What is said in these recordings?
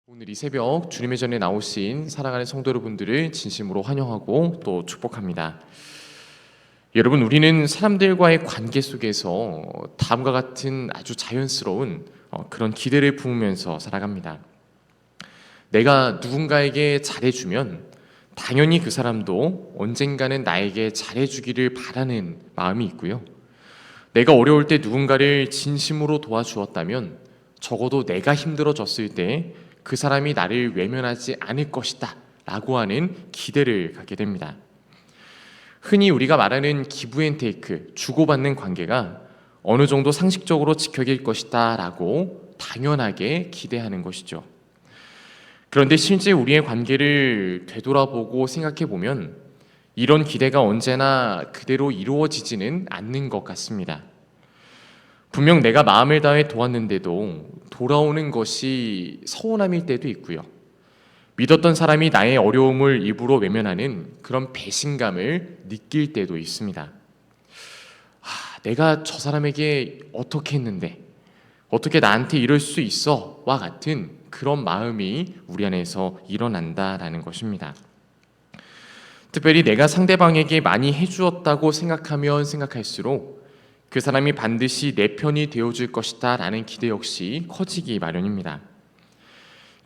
오늘 이 새벽 주님의 전에 나오신 사랑하는 성도 여러분들을 진심으로 환영하고 또 축복합니다. 여러분, 우리는 사람들과의 관계 속에서 다음과 같은 아주 자연스러운 그런 기대를 품으면서 살아갑니다. 내가 누군가에게 잘해주면 당연히 그 사람도 언젠가는 나에게 잘해주기를 바라는 마음이 있고요. 내가 어려울 때 누군가를 진심으로 도와주었다면 적어도 내가 힘들어졌을 때 그 사람이 나를 외면하지 않을 것이다 라고 하는 기대를 갖게 됩니다. 흔히 우리가 말하는 기브앤테이크, 주고받는 관계가 어느 정도 상식적으로 지켜질 것이다 라고 당연하게 기대하는 것이죠. 그런데 실제 우리의 관계를 되돌아보고 생각해 보면 이런 기대가 언제나 그대로 이루어지지는 않는 것 같습니다. 분명 내가 마음을 다해 도왔는데도 돌아오는 것이 서운함일 때도 있고요. 믿었던 사람이 나의 어려움을 일부러 외면하는 그런 배신감을 느낄 때도 있습니다. 내가 저 사람에게 어떻게 했는데 어떻게 나한테 이럴 수 있어? 와 같은 그런 마음이 우리 안에서 일어난다라는 것입니다. 특별히 내가 상대방에게 많이 해주었다고 생각하면 생각할수록 그 사람이 반드시 내 편이 되어줄 것이다 라는 기대 역시 커지기 마련입니다.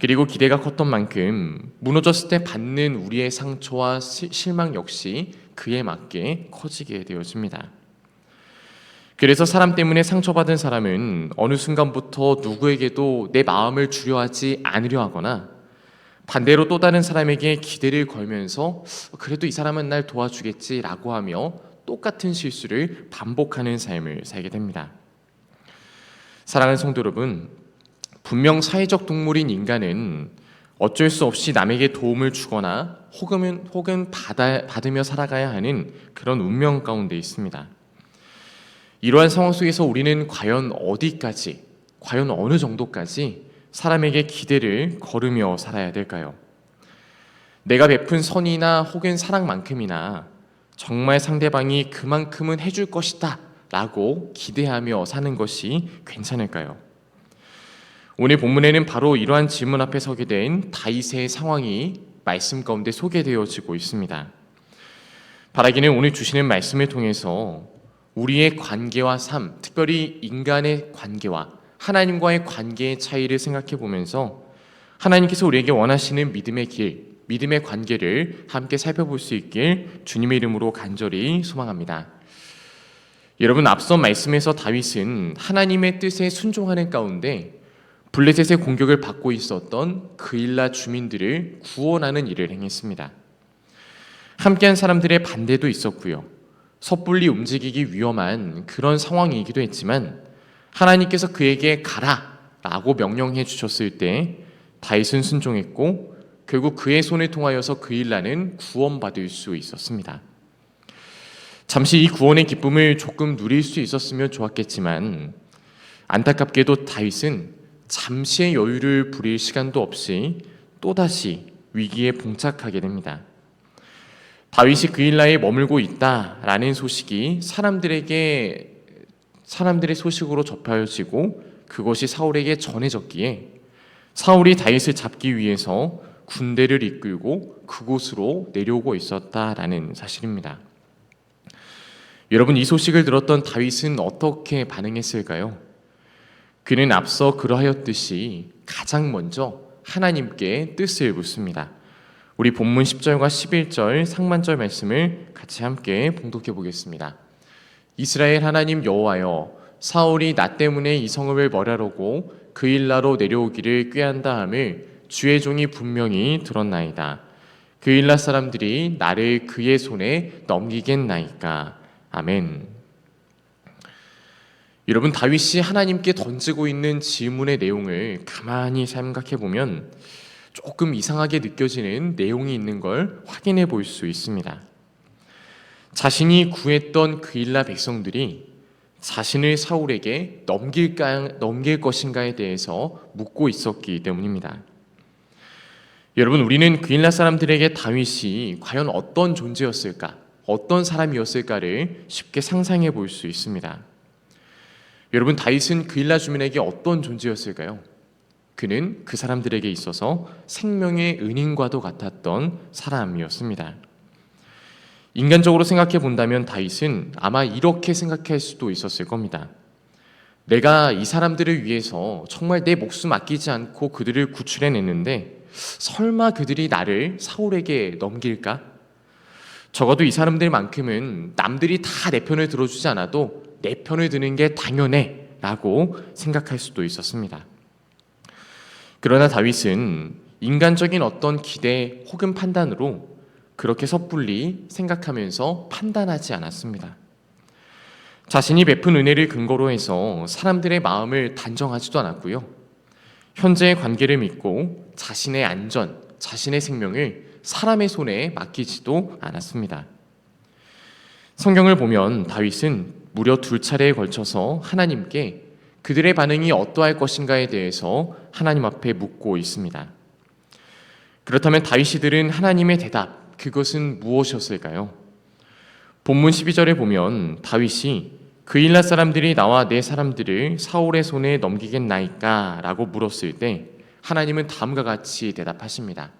그리고 기대가 컸던 만큼 무너졌을 때 받는 우리의 상처와 실망 역시 그에 맞게 커지게 되어집니다. 그래서 사람 때문에 상처받은 사람은 어느 순간부터 누구에게도 내 마음을 주려 하지 않으려 하거나 반대로 또 다른 사람에게 기대를 걸면서 그래도 이 사람은 날 도와주겠지라고 하며 똑같은 실수를 반복하는 삶을 살게 됩니다. 사랑하는 성도 여러분, 분명 사회적 동물인 인간은 어쩔 수 없이 남에게 도움을 주거나 혹은 받으며 살아가야 하는 그런 운명 가운데 있습니다. 이러한 상황 속에서 우리는 과연 어디까지, 과연 어느 정도까지 사람에게 기대를 걸으며 살아야 될까요? 내가 베푼 선이나 혹은 사랑만큼이나 정말 상대방이 그만큼은 해줄 것이다 라고 기대하며 사는 것이 괜찮을까요? 오늘 본문에는 바로 이러한 질문 앞에 서게 된 다윗의 상황이 말씀 가운데 소개되어지고 있습니다. 바라기는 오늘 주시는 말씀을 통해서 우리의 관계와 삶, 특별히 인간의 관계와 하나님과의 관계의 차이를 생각해 보면서 하나님께서 우리에게 원하시는 믿음의 길, 믿음의 관계를 함께 살펴볼 수 있길 주님의 이름으로 간절히 소망합니다. 여러분, 앞선 말씀에서 다윗은 하나님의 뜻에 순종하는 가운데 블레셋의 공격을 받고 있었던 그일라 주민들을 구원하는 일을 행했습니다. 함께한 사람들의 반대도 있었고요. 섣불리 움직이기 위험한 그런 상황이기도 했지만 하나님께서 그에게 가라 라고 명령해 주셨을 때 다윗은 순종했고 결국 그의 손을 통하여서 그일라는 구원받을 수 있었습니다. 잠시 이 구원의 기쁨을 조금 누릴 수 있었으면 좋았겠지만 안타깝게도 다윗은 잠시의 여유를 부릴 시간도 없이 또다시 위기에 봉착하게 됩니다. 다윗이 그일라에 머물고 있다라는 소식이 사람들의 소식으로 접혀지고 그것이 사울에게 전해졌기에 사울이 다윗을 잡기 위해서 군대를 이끌고 그곳으로 내려오고 있었다라는 사실입니다. 여러분, 이 소식을 들었던 다윗은 어떻게 반응했을까요? 그는 앞서 그러하였듯이 가장 먼저 하나님께 뜻을 묻습니다. 우리 본문 10절과 11절 상반절 말씀을 같이 함께 봉독해 보겠습니다. 이스라엘 하나님 여호와여, 사울이 나 때문에 이 성읍을 멸하려고 그일라로 내려오기를 꾀한다 함을 주의 종이 분명히 들었나이다. 그일라 사람들이 나를 그의 손에 넘기겠나이까. 아멘. 여러분, 다윗이 하나님께 던지고 있는 질문의 내용을 가만히 생각해 보면 조금 이상하게 느껴지는 내용이 있는 걸 확인해 볼 수 있습니다. 자신이 구했던 그일라 백성들이 자신을 사울에게 넘길 것인가에 대해서 묻고 있었기 때문입니다. 여러분, 우리는 그일라 사람들에게 다윗이 과연 어떤 존재였을까, 어떤 사람이었을까를 쉽게 상상해 볼 수 있습니다. 여러분, 다윗은 그일라 주민에게 어떤 존재였을까요? 그는 그 사람들에게 있어서 생명의 은인과도 같았던 사람이었습니다. 인간적으로 생각해 본다면 다윗은 아마 이렇게 생각할 수도 있었을 겁니다. 내가 이 사람들을 위해서 정말 내 목숨 아끼지 않고 그들을 구출해냈는데 설마 그들이 나를 사울에게 넘길까? 적어도 이 사람들만큼은 남들이 다 내 편을 들어주지 않아도 내 편을 드는 게 당연해 라고 생각할 수도 있었습니다. 그러나 다윗은 인간적인 어떤 기대 혹은 판단으로 그렇게 섣불리 생각하면서 판단하지 않았습니다. 자신이 베푼 은혜를 근거로 해서 사람들의 마음을 단정하지도 않았고요. 현재의 관계를 믿고 자신의 안전, 자신의 생명을 사람의 손에 맡기지도 않았습니다. 성경을 보면 다윗은 무려 2차례에 걸쳐서 하나님께 그들의 반응이 어떠할 것인가에 대해서 하나님 앞에 묻고 있습니다. 그렇다면 다윗이 들은 하나님의 대답, 그것은 무엇이었을까요? 본문 12절에 보면 다윗이 그일랏 사람들이 나와 내 사람들을 사울의 손에 넘기겠나이까? 라고 물었을 때 하나님은 다음과 같이 대답하십니다.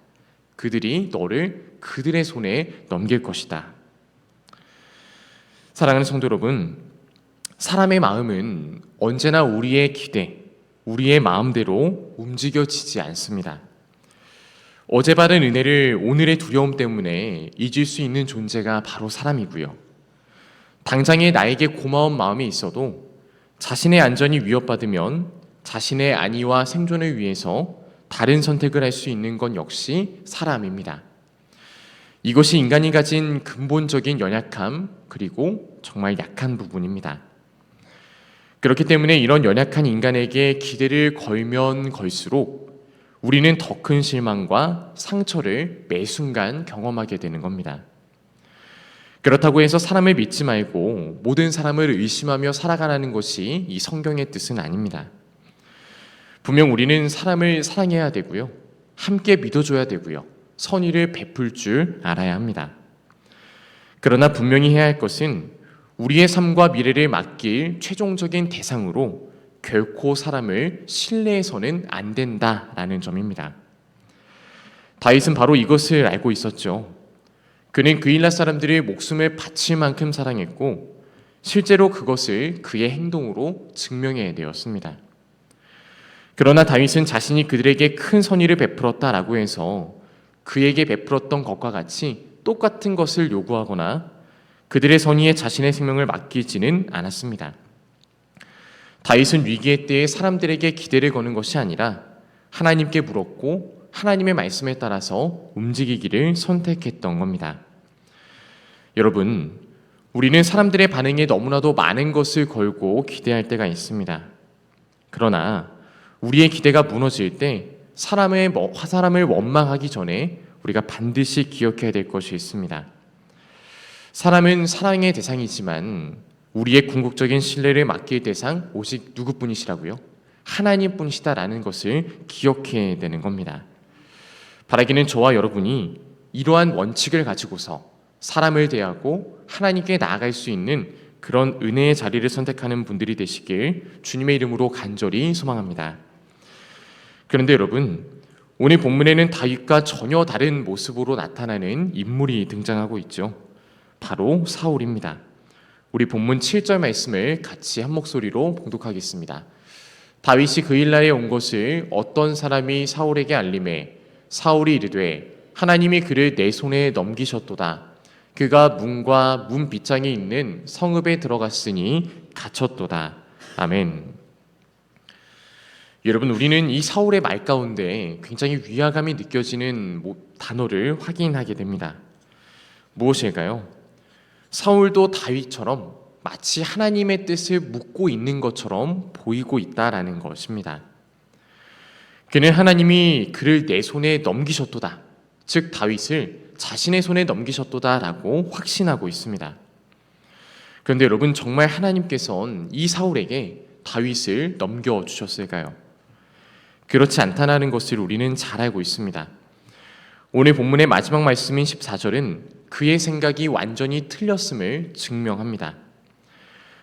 그들이 너를 그들의 손에 넘길 것이다. 사랑하는 성도 여러분, 사람의 마음은 언제나 우리의 기대, 우리의 마음대로 움직여지지 않습니다. 어제 받은 은혜를 오늘의 두려움 때문에 잊을 수 있는 존재가 바로 사람이고요. 당장에 나에게 고마운 마음이 있어도 자신의 안전이 위협받으면 자신의 안위와 생존을 위해서 다른 선택을 할 수 있는 건 역시 사람입니다. 이것이 인간이 가진 근본적인 연약함 그리고 정말 약한 부분입니다. 그렇기 때문에 이런 연약한 인간에게 기대를 걸면 걸수록 우리는 더 큰 실망과 상처를 매 순간 경험하게 되는 겁니다. 그렇다고 해서 사람을 믿지 말고 모든 사람을 의심하며 살아가라는 것이 이 성경의 뜻은 아닙니다. 분명 우리는 사람을 사랑해야 되고요. 함께 믿어줘야 되고요. 선의를 베풀 줄 알아야 합니다. 그러나 분명히 해야 할 것은 우리의 삶과 미래를 맡길 최종적인 대상으로 결코 사람을 신뢰해서는 안 된다라는 점입니다. 다윗은 바로 이것을 알고 있었죠. 그는 그일랏 사람들의 목숨을 바칠 만큼 사랑했고 실제로 그것을 그의 행동으로 증명해야 되었습니다. 그러나 다윗은 자신이 그들에게 큰 선의를 베풀었다라고 해서 그에게 베풀었던 것과 같이 똑같은 것을 요구하거나 그들의 선의에 자신의 생명을 맡기지는 않았습니다. 다윗은 위기의 때에 사람들에게 기대를 거는 것이 아니라 하나님께 물었고 하나님의 말씀에 따라서 움직이기를 선택했던 겁니다. 여러분, 우리는 사람들의 반응에 너무나도 많은 것을 걸고 기대할 때가 있습니다. 그러나 우리의 기대가 무너질 때 사람을 원망하기 전에 우리가 반드시 기억해야 될 것이 있습니다. 사람은 사랑의 대상이지만 우리의 궁극적인 신뢰를 맡길 대상 오직 누구뿐이시라고요? 하나님뿐이시다라는 것을 기억해야 되는 겁니다. 바라기는 저와 여러분이 이러한 원칙을 가지고서 사람을 대하고 하나님께 나아갈 수 있는 그런 은혜의 자리를 선택하는 분들이 되시길 주님의 이름으로 간절히 소망합니다. 그런데 여러분, 오늘 본문에는 다윗과 전혀 다른 모습으로 나타나는 인물이 등장하고 있죠. 바로 사울입니다. 우리 본문 7절 말씀을 같이 한 목소리로 봉독하겠습니다. 다윗이 그일라에 온 것을 어떤 사람이 사울에게 알림해 사울이 이르되 하나님이 그를 내 손에 넘기셨도다. 그가 문과 문 빗장에 있는 성읍에 들어갔으니 갇혔도다. 아멘. 여러분, 우리는 이 사울의 말 가운데 굉장히 위화감이 느껴지는 단어를 확인하게 됩니다. 무엇일까요? 사울도 다윗처럼 마치 하나님의 뜻을 묻고 있는 것처럼 보이고 있다라는 것입니다. 그는 하나님이 그를 내 손에 넘기셨도다, 즉 다윗을 자신의 손에 넘기셨도다라고 확신하고 있습니다. 그런데 여러분, 정말 하나님께서는 이 사울에게 다윗을 넘겨주셨을까요? 그렇지 않다는 것을 우리는 잘 알고 있습니다. 오늘 본문의 마지막 말씀인 14절은 그의 생각이 완전히 틀렸음을 증명합니다.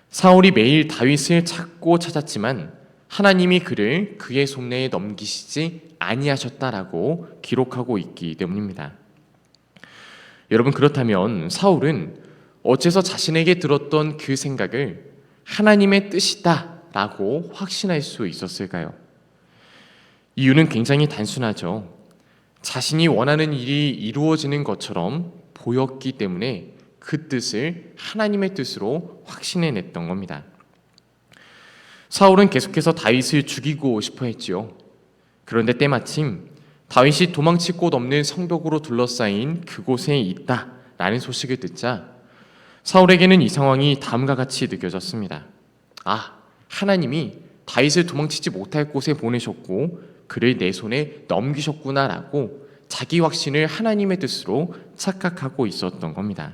사울이 매일 다윗을 찾고 찾았지만 하나님이 그를 그의 손에 넘기시지 아니하셨다라고 기록하고 있기 때문입니다. 여러분, 그렇다면 사울은 어째서 자신에게 들었던 그 생각을 하나님의 뜻이다라고 확신할 수 있었을까요? 이유는 굉장히 단순하죠. 자신이 원하는 일이 이루어지는 것처럼 보였기 때문에 그 뜻을 하나님의 뜻으로 확신해냈던 겁니다. 사울은 계속해서 다윗을 죽이고 싶어 했지요. 그런데 때마침 다윗이 도망칠 곳 없는 성벽으로 둘러싸인 그곳에 있다라는 소식을 듣자 사울에게는 이 상황이 다음과 같이 느껴졌습니다. 하나님이 다윗을 도망치지 못할 곳에 보내셨고 그를 내 손에 넘기셨구나라고 자기 확신을 하나님의 뜻으로 착각하고 있었던 겁니다.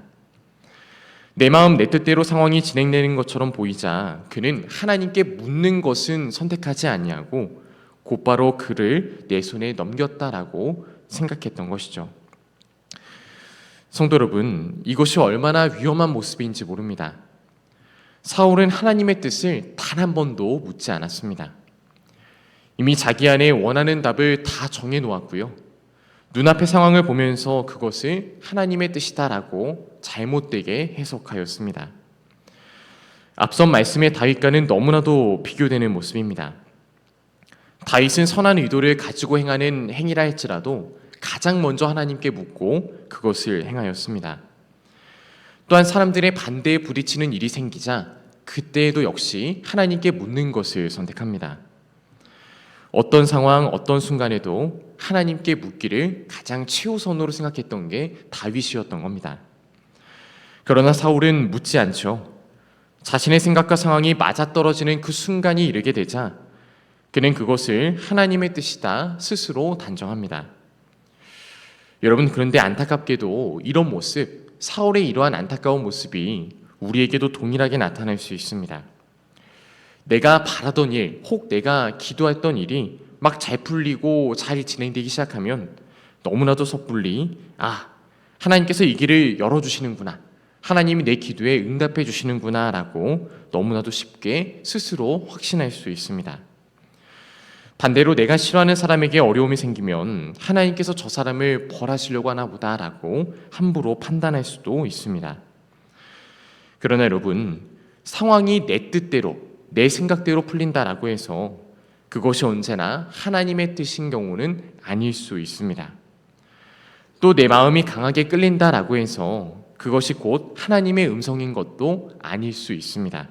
내 마음 내 뜻대로 상황이 진행되는 것처럼 보이자 그는 하나님께 묻는 것은 선택하지 아니하고 곧바로 그를 내 손에 넘겼다라고 생각했던 것이죠. 성도 여러분, 이것이 얼마나 위험한 모습인지 모릅니다. 사울은 하나님의 뜻을 단 한 번도 묻지 않았습니다. 이미 자기 안에 원하는 답을 다 정해놓았고요. 눈앞의 상황을 보면서 그것을 하나님의 뜻이다라고 잘못되게 해석하였습니다. 앞선 말씀의 다윗과는 너무나도 비교되는 모습입니다. 다윗은 선한 의도를 가지고 행하는 행위라 할지라도 가장 먼저 하나님께 묻고 그것을 행하였습니다. 또한 사람들의 반대에 부딪히는 일이 생기자 그때에도 역시 하나님께 묻는 것을 선택합니다. 어떤 상황, 어떤 순간에도 하나님께 묻기를 가장 최우선으로 생각했던 게 다윗이었던 겁니다. 그러나 사울은 묻지 않죠. 자신의 생각과 상황이 맞아떨어지는 그 순간이 이르게 되자 그는 그것을 하나님의 뜻이다 스스로 단정합니다. 여러분, 그런데 안타깝게도 이런 모습, 사울의 이러한 안타까운 모습이 우리에게도 동일하게 나타날 수 있습니다. 내가 바라던 일, 혹 내가 기도했던 일이 막 잘 풀리고 잘 진행되기 시작하면 너무나도 섣불리 하나님께서 이 길을 열어주시는구나, 하나님이 내 기도에 응답해 주시는구나 라고 너무나도 쉽게 스스로 확신할 수 있습니다. 반대로 내가 싫어하는 사람에게 어려움이 생기면 하나님께서 저 사람을 벌하시려고 하나 보다라고 함부로 판단할 수도 있습니다. 그러나 여러분, 상황이 내 뜻대로, 내 생각대로 풀린다라고 해서 그것이 언제나 하나님의 뜻인 경우는 아닐 수 있습니다. 또 내 마음이 강하게 끌린다라고 해서 그것이 곧 하나님의 음성인 것도 아닐 수 있습니다.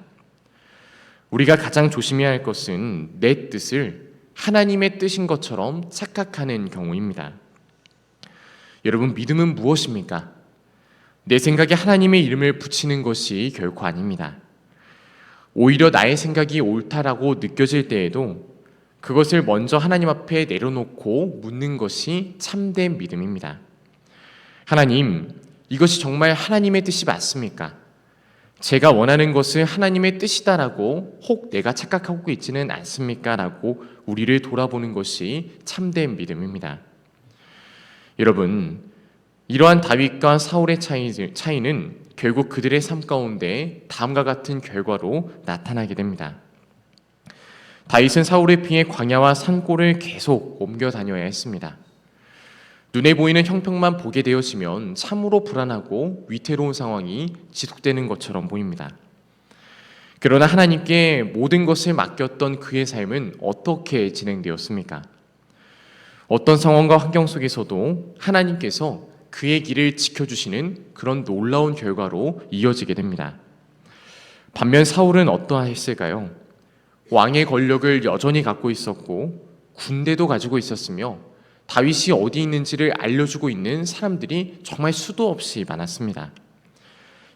우리가 가장 조심해야 할 것은 내 뜻을 하나님의 뜻인 것처럼 착각하는 경우입니다. 여러분, 믿음은 무엇입니까? 내 생각에 하나님의 이름을 붙이는 것이 결코 아닙니다. 오히려 나의 생각이 옳다라고 느껴질 때에도 그것을 먼저 하나님 앞에 내려놓고 묻는 것이 참된 믿음입니다. 하나님, 이것이 정말 하나님의 뜻이 맞습니까? 제가 원하는 것은 하나님의 뜻이다라고 혹 내가 착각하고 있지는 않습니까? 라고 우리를 돌아보는 것이 참된 믿음입니다. 여러분, 이러한 다윗과 사울의 차이는 결국 그들의 삶 가운데 다음과 같은 결과로 나타나게 됩니다. 다윗은 사울을 피해 광야와 산골을 계속 옮겨 다녀야 했습니다. 눈에 보이는 형편만 보게 되어지면 참으로 불안하고 위태로운 상황이 지속되는 것처럼 보입니다. 그러나 하나님께 모든 것을 맡겼던 그의 삶은 어떻게 진행되었습니까? 어떤 상황과 환경 속에서도 하나님께서 그의 길을 지켜주시는 그런 놀라운 결과로 이어지게 됩니다. 반면 사울은 어떠했을까요? 왕의 권력을 여전히 갖고 있었고 군대도 가지고 있었으며 다윗이 어디 있는지를 알려주고 있는 사람들이 정말 수도 없이 많았습니다.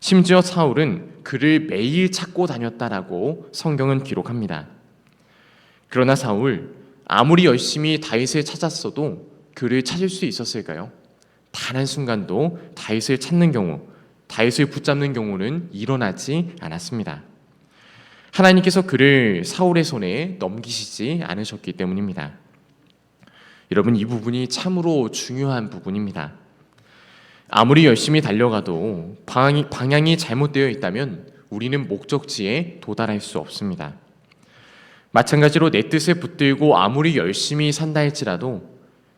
심지어 사울은 그를 매일 찾고 다녔다라고 성경은 기록합니다. 그러나 사울, 아무리 열심히 다윗을 찾았어도 그를 찾을 수 있었을까요? 단 한순간도 다윗을 찾는 경우, 다윗을 붙잡는 경우는 일어나지 않았습니다. 하나님께서 그를 사울의 손에 넘기시지 않으셨기 때문입니다. 여러분, 이 부분이 참으로 중요한 부분입니다. 아무리 열심히 달려가도 방향이 잘못되어 있다면 우리는 목적지에 도달할 수 없습니다. 마찬가지로 내 뜻에 붙들고 아무리 열심히 산다 할지라도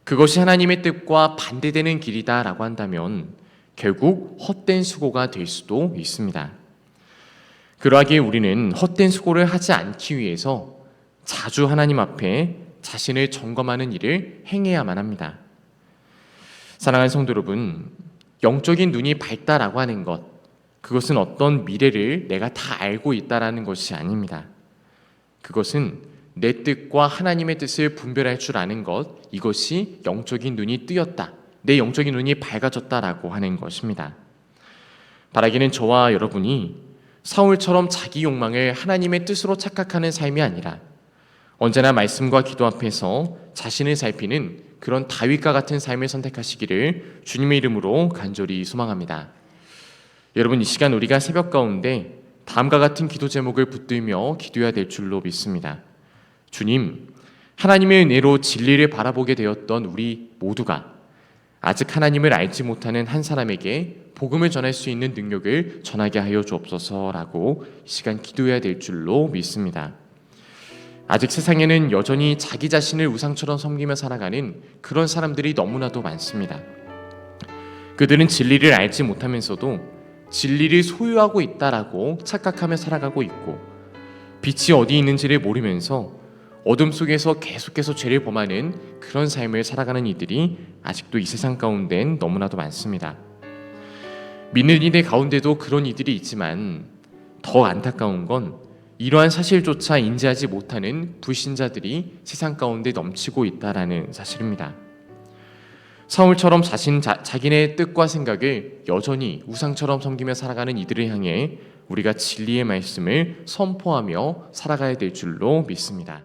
그것이 하나님의 뜻과 반대되는 길이다라고 한다면 결국 헛된 수고가 될 수도 있습니다. 그러하기에 우리는 헛된 수고를 하지 않기 위해서 자주 하나님 앞에 자신을 점검하는 일을 행해야만 합니다. 사랑하는 성도 여러분, 영적인 눈이 밝다라고 하는 것, 그것은 어떤 미래를 내가 다 알고 있다라는 것이 아닙니다. 그것은 내 뜻과 하나님의 뜻을 분별할 줄 아는 것, 이것이 영적인 눈이 뜨였다, 내 영적인 눈이 밝아졌다라고 하는 것입니다. 바라기는 저와 여러분이 사울처럼 자기 욕망을 하나님의 뜻으로 착각하는 삶이 아니라 언제나 말씀과 기도 앞에서 자신을 살피는 그런 다윗과 같은 삶을 선택하시기를 주님의 이름으로 간절히 소망합니다. 여러분, 이 시간 우리가 새벽 가운데 다음과 같은 기도 제목을 붙들며 기도해야 될 줄로 믿습니다. 주님, 하나님의 은혜로 진리를 바라보게 되었던 우리 모두가 아직 하나님을 알지 못하는 한 사람에게 복음을 전할 수 있는 능력을 전하게 하여 주옵소서라고 이 시간 기도해야 될 줄로 믿습니다. 아직 세상에는 여전히 자기 자신을 우상처럼 섬기며 살아가는 그런 사람들이 너무나도 많습니다. 그들은 진리를 알지 못하면서도 진리를 소유하고 있다라고 착각하며 살아가고 있고, 빛이 어디 있는지를 모르면서 어둠 속에서 계속해서 죄를 범하는 그런 삶을 살아가는 이들이 아직도 이 세상 가운데는 너무나도 많습니다. 믿는 이들 가운데도 그런 이들이 있지만 더 안타까운 건 이러한 사실조차 인지하지 못하는 불신자들이 세상 가운데 넘치고 있다라는 사실입니다. 사울처럼 자기네 뜻과 생각을 여전히 우상처럼 섬기며 살아가는 이들을 향해 우리가 진리의 말씀을 선포하며 살아가야 될 줄로 믿습니다.